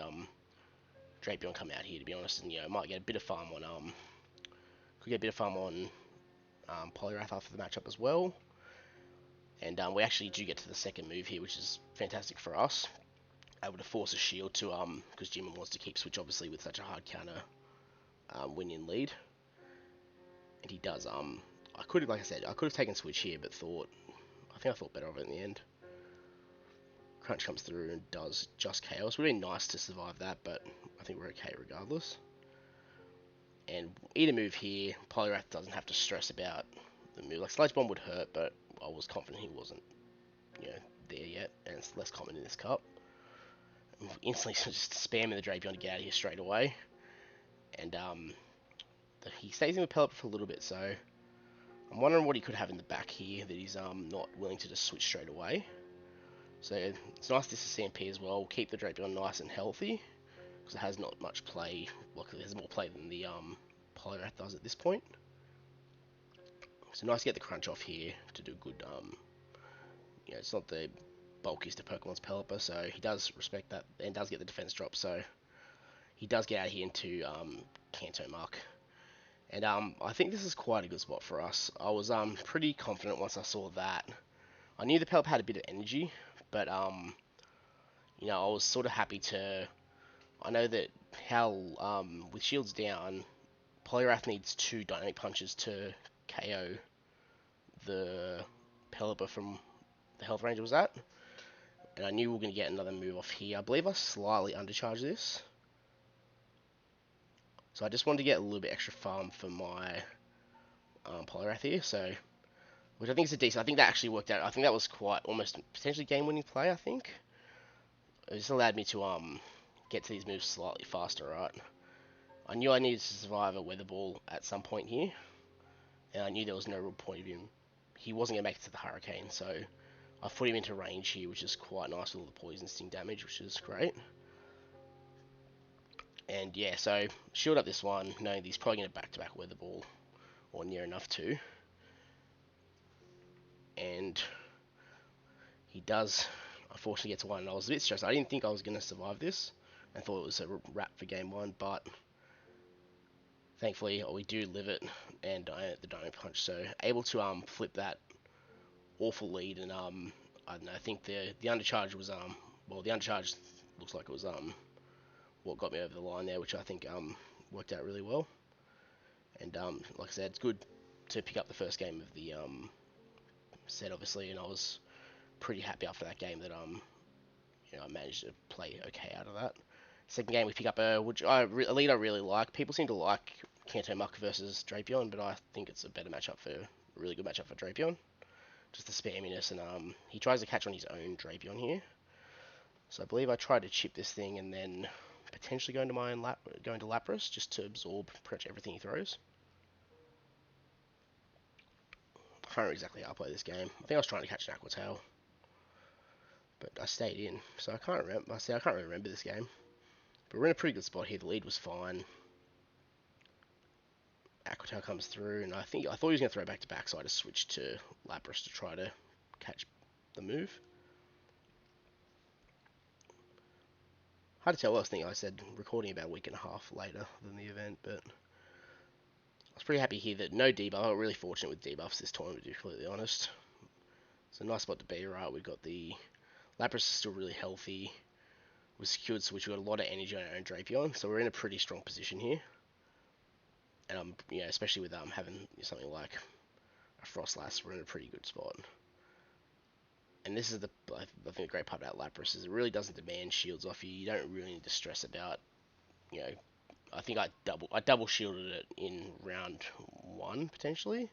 Drapion come out here, to be honest, and you know, might get a bit of farm on could get a bit of farm on Poliwrath after the matchup as well. And we actually do get to the second move here, which is fantastic for us. Able to force a shield to because Jim wants to keep switch obviously with such a hard counter win in lead. And he does. I could have, like I said, I could have taken switch here, but I think I thought better of it in the end. Crunch comes through and does just chaos. Would have been nice to survive that, but I think we're okay regardless. And either move here, Poliwrath doesn't have to stress about the move. Like Sludge Bomb would hurt, but I was confident he wasn't, you know, there yet, and it's less common in this cup. I'm instantly just spamming the Drapion to get out of here straight away. And he stays in with Pelipper for a little bit, so I'm wondering what he could have in the back here that he's not willing to just switch straight away. So it's nice to see CMP as well. We'll keep the Drapion nice and healthy, because it has not much play. Well, it has more play than the Poliwrath does at this point. So nice to get the crunch off here to do good. You know, it's not the bulkiest of Pokemon's Pelipper, so he does respect that and does get the defense drop. So he does get out here into Kanto Muck. And I think this is quite a good spot for us. I was pretty confident once I saw that. I knew the Pelipper had a bit of energy, but you know, I was sort of happy to. I know that how with shields down, Poliwrath needs 2 dynamic punches to KO the Pelipper from the health range it was at. And I knew we were going to get another move off here. I believe I slightly undercharged this. So I just wanted to get a little bit extra farm for my Poliwrath here. So, which I think is a decent. I think that actually worked out. I think that was quite almost potentially game-winning play. I think it just allowed me to get to these moves slightly faster. Right. I knew I needed to survive a Weather Ball at some point here, and I knew there was no real point of him. He wasn't going to make it to the Hurricane, so I put him into range here, which is quite nice with all the Poison Sting damage, which is great. And yeah, so shield up this one, knowing that he's probably going to back-to-back Weather Ball, or near enough to. And He does unfortunately get to one, and I was a bit stressed. I didn't think I was going to survive this. I thought it was a wrap for game one, but thankfully we do live it, and I hit the dino punch, so able to flip that awful lead, and I don't know. I think the undercharge was well, the undercharge looks like it was what got me over the line there, which I think worked out really well. And like I said, it's good to pick up the first game of the set, obviously, and I was pretty happy after that game that I managed to play okay out of that. Second game we pick up a a lead I really like. People seem to like Kanto Muck versus Drapion, but I think it's a better matchup for a really good matchup for Drapion. Just the spamminess, and he tries to catch on his own Drapion here. So I believe I tried to chip this thing and then potentially going to Lapras just to absorb pretty much everything he throws. I can't remember exactly how I played this game. I think I was trying to catch an Aqua Tail, but I stayed in, so I can't remember. I can't really remember this game, but we're in a pretty good spot here. The lead was fine. Aqua Tail comes through, and I thought he was going to throw back to back, so I just switched to Lapras to try to catch the move. Hard to tell what I was thinking. I said recording about a week and a half later than the event, but I was pretty happy here that no debuff. I got really fortunate with debuffs this tournament, to be completely honest. It's a nice spot to be, right? We've got the Lapras is still really healthy. We're secured Switch. We've got a lot of energy on our own Drapion, so we're in a pretty strong position here. And especially with having something like a Frostlass, we're in a pretty good spot. And this is I think the great part about Lapras is it really doesn't demand shields off you. You don't really need to stress about, I think I double shielded it in round one potentially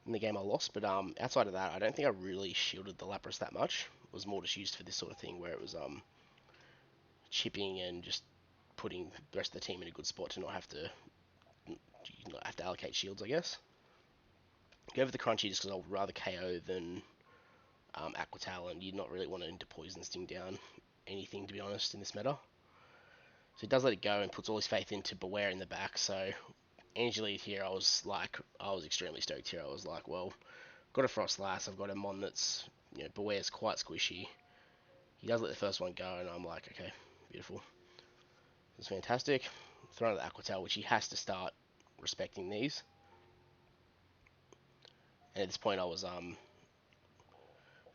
in the game I lost, but outside of that, I don't think I really shielded the Lapras that much. It was more just used for this sort of thing where it was chipping and just putting the rest of the team in a good spot to not have to allocate shields, I guess. Go for the crunchy just because I'll rather KO than Aqua Tail, and you're not really wanting to poison sting down anything, to be honest, in this meta. So he does let it go and puts all his faith into Beware in the back. So energy lead here, I was extremely stoked here. I was like, well, got a Frostlass, I've got a Mon that's, Beware's quite squishy. He does let the first one go, and I'm like, okay, beautiful. It's fantastic. Throwing the Aqua Tail, which he has to start respecting these. And at this point, I was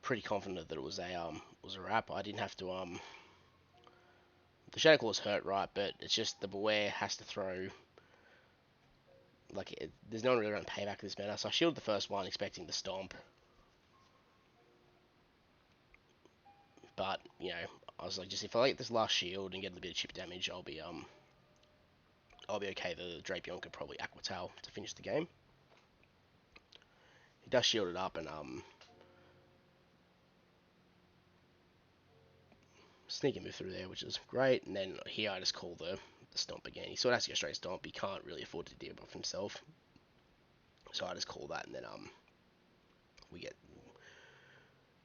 pretty confident that it was a wrap. I didn't have to the Shadow Claw's hurt, right? But it's just the Beware has to throw. There's no one really around payback this meta, so I shielded the first one, expecting the stomp. But I was like, just if I get this last shield and get a little bit of chip damage, I'll be okay. The Drapion could probably Aqua Tail to finish the game. He does shield it up and sneaky move through there, which is great. And then here I just call the stomp again. He sort of has to go straight stomp. He can't really afford to debuff himself, so I just call that, and then we get.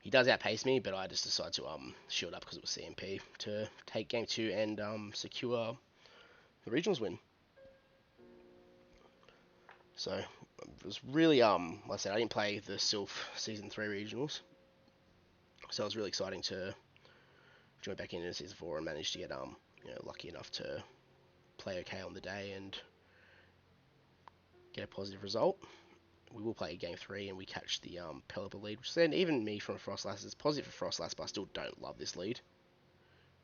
He does outpace me, but I just decide to shield up because it was CMP to take game 2 and secure the regionals win. So it was really like I said, I didn't play the Silph season 3 regionals, so it was really exciting to join back in season 4 and manage to get lucky enough to play okay on the day and get a positive result. We will play game 3 and we catch the Pelipper lead, which then even me from Frostlass is positive for Frostlass, but I still don't love this lead.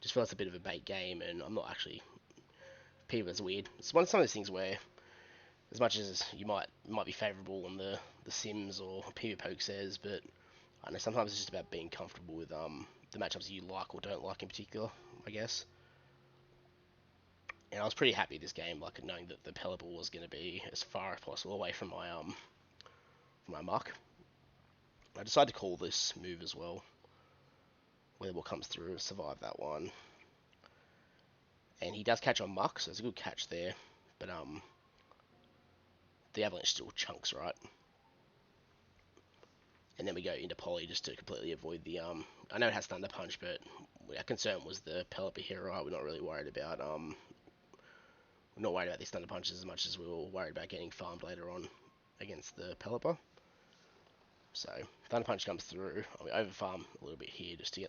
Just feel it's a bit of a bait game, and I'm not actually. People, it's weird. It's some of those things where, as much as you might be favourable on the Sims or PvPoke says, but I know sometimes it's just about being comfortable with the matchups you like or don't like in particular, I guess. And I was pretty happy this game, like knowing that the Pelipper was going to be as far as possible away from my muck. I decided to call this move as well. Weatherwall comes through, survive that one. And he does catch on muck, so it's a good catch there. But the avalanche still chunks, right? And then we go into Poly just to completely avoid the I know it has Thunder Punch, but our concern was the Pelipper here, right? We're not really worried about these Thunder Punches as much as we were worried about getting farmed later on against the Pelipper. So Thunder Punch comes through. I'll over farm a little bit here just to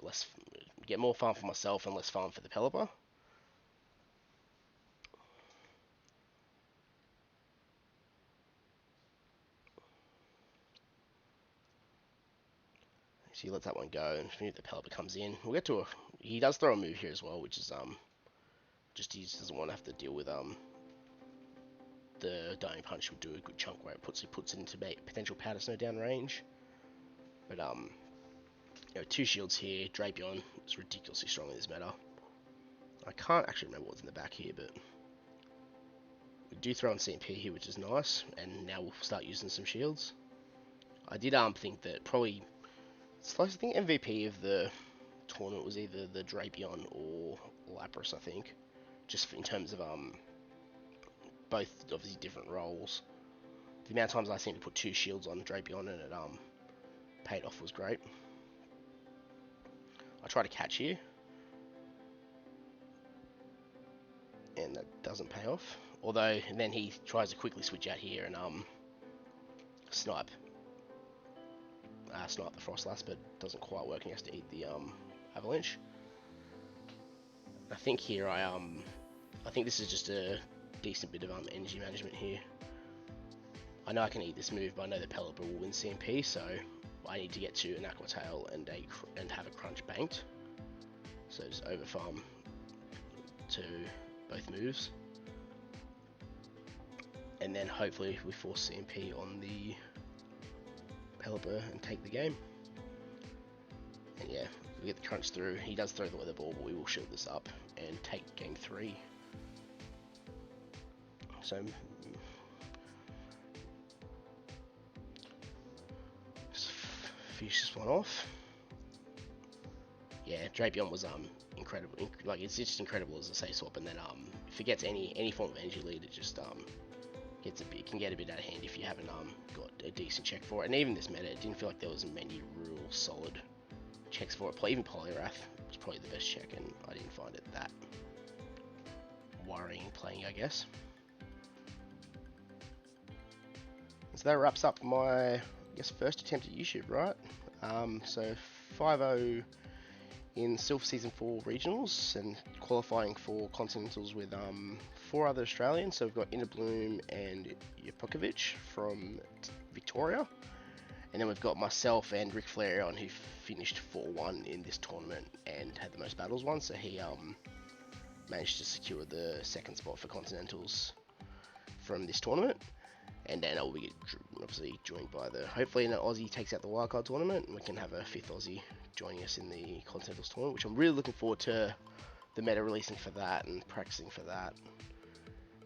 get more farm for myself and less farm for the Pelipper. So he lets that one go, and the Pelipper comes in. We'll get to he does throw a move here as well, which is just he just doesn't want to have to deal with the Dying Punch. Will do a good chunk where he puts it into potential Powder Snow down range. But you know, 2 shields here. Drapion is ridiculously strong in this meta. I can't actually remember what's in the back here, but we do throw in CMP here, which is nice. And now we'll start using some shields. I did think that probably I think MVP of the tournament was either the Drapion or Lapras. I think, just in terms of both obviously different roles. The amount of times I seem to put 2 shields on Drapion and it paid off was great. I try to catch here, and that doesn't pay off. Although then he tries to quickly switch out here and snipe the Frostlass, but doesn't quite work. He has to eat the Avalanche. I think here I think this is just a decent bit of energy management here. I know I can eat this move, but I know the Pelipper will win CMP, so I need to get to an Aqua Tail and have a Crunch banked. So just over farm to both moves, and then hopefully we force CMP on the Pelipper and take the game. And yeah, we get the Crunch through. He does throw the Weather Ball, but we will shield this up and take game 3. So just finish this one off. Yeah, Drapion was incredible. Like it's just incredible as a safe swap, and then if it gets any form of energy lead, it just can get a bit out of hand if you haven't got a decent check for it. And even this meta, it didn't feel like there was many real solid checks for it. Even Poliwrath was probably the best check, and I didn't find it that worrying playing, I guess. So that wraps up my, I guess, first attempt at YouTube, right? So 5-0 in Silph Season 4 Regionals, and qualifying for Continentals with 4 other Australians. So we've got Interbloom and Japokovic from Victoria. And then we've got myself and Rick Flareon, who finished 4-1 in this tournament and had the most battles won. So he managed to secure the 2nd spot for Continentals from this tournament. And then I'll be obviously joined by hopefully an Aussie takes out the wildcard tournament, and we can have a 5th Aussie joining us in the Continentals tournament, which I'm really looking forward to the meta releasing for that and practicing for that.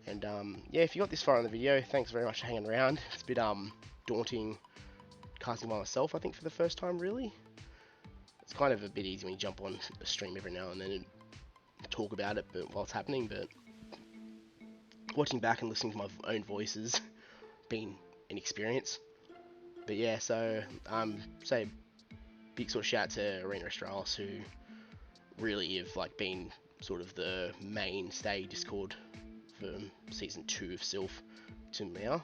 And yeah, if you got this far in the video, thanks very much for hanging around. It's a bit daunting casting by myself, I think, for the first time, really. It's kind of a bit easy when you jump on a stream every now and then and talk about it while it's happening, but watching back and listening to my own voices been an experience. But yeah, so say big sort of shout out to Arena Australis, who really have been sort of the mainstay Discord for season 2 of Silph to now.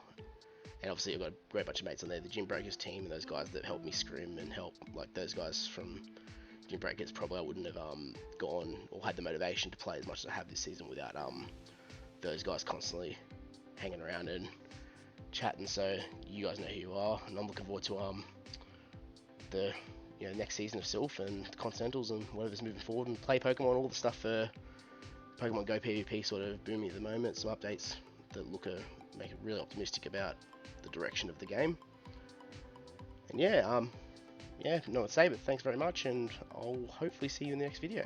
And obviously I've got a great bunch of mates on there, the Gym Breakers team, and those guys that help me scrim and help, those guys from Gym Breakers, probably I wouldn't have gone or had the motivation to play as much as I have this season without those guys constantly hanging around and chatting. So you guys know who you are, and I'm looking forward to the next season of Silph and the Continentals and whatever's moving forward, and play Pokemon. All the stuff for Pokemon Go PvP sort of booming at the moment. Some updates that make it really optimistic about the direction of the game. And yeah, not what to say, but thanks very much, and I'll hopefully see you in the next video.